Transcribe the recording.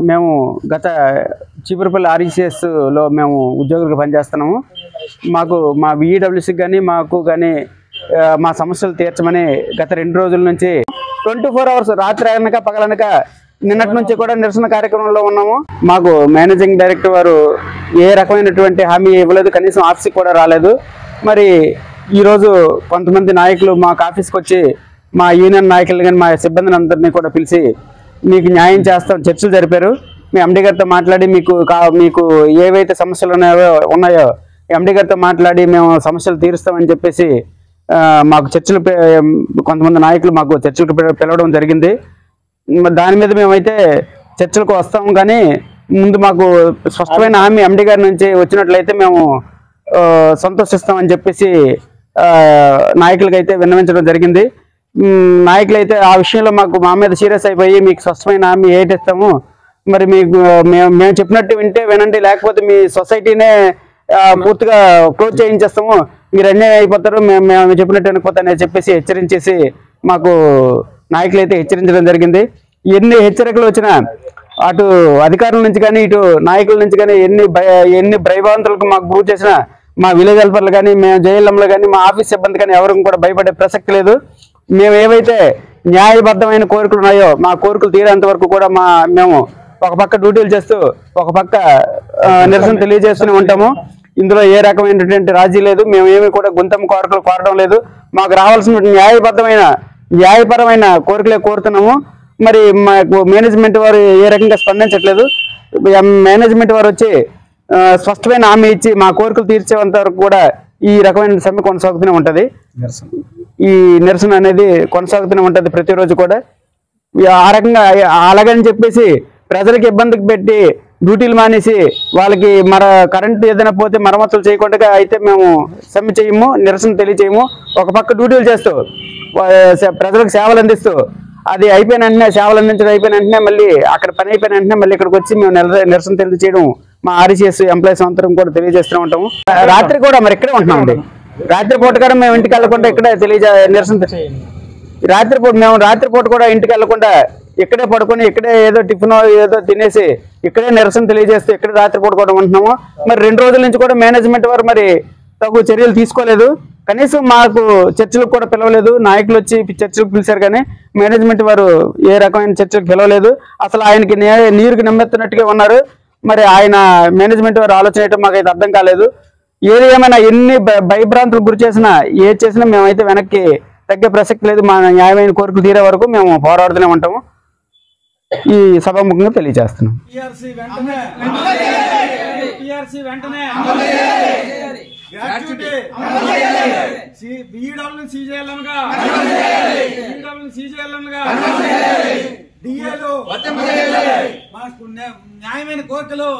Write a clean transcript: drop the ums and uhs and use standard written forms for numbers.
మేము గత చీపురుపల్లి ఆర్ఈసీఎస్లో మేము ఉద్యోగులుగా పనిచేస్తున్నాము. మాకు మా VEWCకి కానీ మాకు కానీ మా సమస్యలు తీర్చమని గత 2 రోజుల నుంచి 24 hours రాత్రి అనక పగలనక నిన్నటి నుంచి కూడా నిరసన కార్యక్రమంలో ఉన్నాము. మాకు మేనేజింగ్ డైరెక్టర్ వారు ఏ రకమైనటువంటి హామీ ఇవ్వలేదు, కనీసం ఆఫీస్కి కూడా రాలేదు. మరి ఈరోజు కొంతమంది నాయకులు మాకు ఆఫీస్కి వచ్చి మా యూనియన్ నాయకులు కానీ మా సిబ్బందిని అందరినీ కూడా పిలిచి మీకు న్యాయం చేస్తాం చర్చలు జరిపారు. మీ ఎండీ గారితో మాట్లాడి మీకు ఏవైతే సమస్యలు ఉన్నాయో ఎండీ గారితో మాట్లాడి మేము సమస్యలు తీరుస్తామని చెప్పేసి మాకు చర్చలు కొంతమంది నాయకులు మాకు చర్చలకు పిలవడం జరిగింది. దాని మీద మేమైతే చర్చలకు వస్తాము, కానీ ముందు మాకు స్పష్టమైన హామీ ఎండీ గారి నుంచి వచ్చినట్లయితే మేము సంతోషిస్తామని చెప్పేసి నాయకులకైతే విన్నవించడం జరిగింది. నాయకులైతే ఆ విషయంలో మా మీద సీరియస్ అయిపోయి మీకు స్పష్టమైన హామీ ఏటిస్తాము, మరి మీకు మేము చెప్పినట్టు వినండి, లేకపోతే మీ సొసైటీనే పూర్తిగా క్లోజ్ చేయించేస్తాము, మీరు అన్యాయం అయిపోతారు, మేము చెప్పినట్టు వినకపోతానని చెప్పేసి హెచ్చరించేసి మాకు నాయకులు అయితే హెచ్చరించడం జరిగింది. ఎన్ని హెచ్చరికలు వచ్చినా అటు అధికారుల నుంచి కానీ ఇటు నాయకుల నుంచి కానీ ఎన్ని భయభ్రాంతులకు మాకు గురి చేసినా మా విలేజ్ హెల్పర్లు కానీ మేము జేఎల్ఎంలో కానీ మా ఆఫీస్ సిబ్బంది కానీ ఎవరికి కూడా భయపడే ప్రసక్తి లేదు. మేము ఏవైతే న్యాయబద్ధమైన కోరికలు ఉన్నాయో మా కోరికలు తీరేంత వరకు కూడా మేము ఒక పక్క డ్యూటీలు చేస్తూ ఒక పక్క నిరసన తెలియజేస్తూనే ఉంటాము. ఇందులో ఏ రకమైనటువంటి రాజీ లేదు. మేమేమి కూడా గుంతమ్మ కోరికలు కోరడం లేదు. మాకు రావాల్సిన న్యాయపరమైన కోరికలే కోరుతున్నాము. మరి మాకు మేనేజ్మెంట్ వారు ఏ రకంగా స్పందించట్లేదు. మేనేజ్మెంట్ వారు వచ్చి స్పష్టమైన హామీ ఇచ్చి మా కోరికలు తీర్చేంత వరకు కూడా ఈ రకమైన సమ్మె కొనసాగుతూనే ఉంటుంది. ఈ నిరసన అనేది కొనసాగుతూనే ఉంటుంది ప్రతిరోజు కూడా. ఆ రకంగా అలాగని చెప్పేసి ప్రజలకు ఇబ్బందికి పెట్టి డ్యూటీలు మానేసి వాళ్ళకి కరెంట్ ఏదైనా పోతే మరమ్మతులు చేయకుండా అయితే మేము సమ్మె చేయము, నిరసన తెలియచేయము. ఒక పక్క డ్యూటీలు చేస్తూ ప్రజలకు సేవలు అందిస్తూ అది అయిపోయిన వెంటనే సేవలు అందించడం అయిపోయిన వెంటనే మళ్ళీ అక్కడ పని అయిపోయిన వెంటనే మళ్ళీ ఇక్కడికి వచ్చి మేము నిరసన తెలియచేయడం మా ఆర్ఈసీఎస్ ఎంప్లాయీస్ అందరం కూడా తెలియజేస్తూ ఉంటాము. రాత్రి కూడా మరి ఇక్కడే ఉంటున్నామండి. రాత్రిపూట కూడా మేము ఇంటికి వెళ్ళకుండా ఇక్కడే నిరసన రాత్రిపూట కూడా ఇంటికి వెళ్ళకుండా ఇక్కడే పడుకొని ఇక్కడే ఏదో టిఫిన్ ఏదో తినేసి ఇక్కడే నిరసన తెలియజేస్తూ ఇక్కడే రాత్రిపూట కూడా ఉంటున్నాము. మరి 2 రోజుల నుంచి కూడా మేనేజ్మెంట్ వారు మరి తగు చర్యలు తీసుకోలేదు. కనీసం మాకు చర్చలకు కూడా పిలవలేదు. నాయకులు వచ్చి చర్చలకు పిలిచారు కానీ మేనేజ్మెంట్ వారు ఏ రకమైన చర్చలకు పిలవలేదు. అసలు ఆయనకి నీరుకి నమ్మెత్తున్నట్టుగా ఉన్నారు. మరి ఆయన మేనేజ్మెంట్ వారు ఆలోచన ఏంటో మాకైతే అర్థం కాలేదు. ఏది ఏమైనా ఎన్ని భయభ్రాంతులు గురి చేసినా ఏది చేసినా మేమైతే వెనక్కి తగ్గే ప్రసక్తి లేదు. మా న్యాయమైన కోరికలు తీరే వరకు మేము పోరాడుతూనే ఉంటాము. ఈ సభాముఖంగా తెలియజేస్తున్నాం. న్యాయమైన కోరికలు